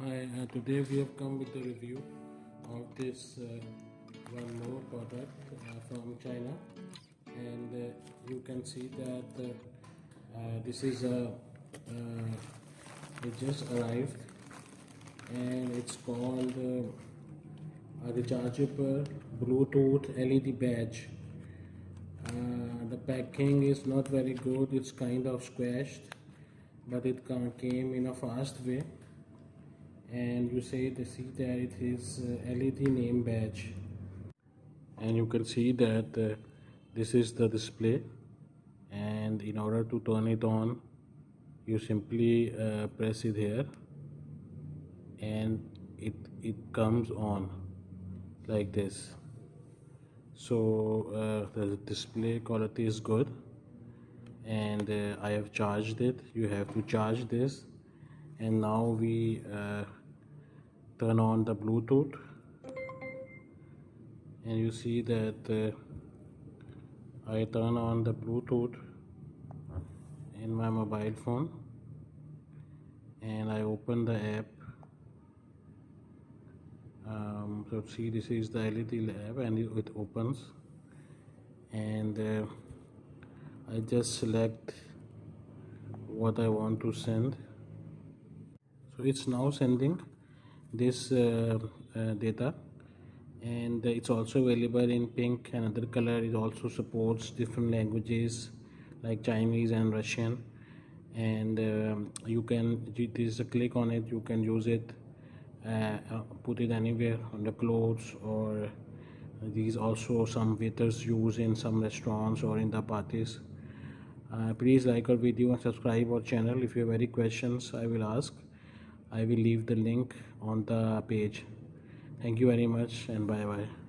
Hi, today we have come with the review of this one more product from China, and you can see that this is it just arrived, and it's called a rechargeable Bluetooth LED badge. The packing is not very good, it's kind of squashed, but it came in a fast way, and you see that it is LED name badge, and you can see that this is the display, and in order to turn it on you simply press it here, and it comes on like this. So the display quality is good, and I have charged it. You have to charge this, and now we turn on the Bluetooth, and you see that I turn on the Bluetooth in my mobile phone, and I open the app. So see, this is the LED lab, and it opens, and I just select what I want to send. So it's now sending this data, and it's also available in pink and other color. It also supports different languages like Chinese and Russian, and you can just click on it, you can use it, put it anywhere on the clothes, or these also some waiters use in some restaurants or in the parties. Please like our video and subscribe our channel. If you have any questions, I will ask. I will leave the link on the page. Thank you very much, and bye bye.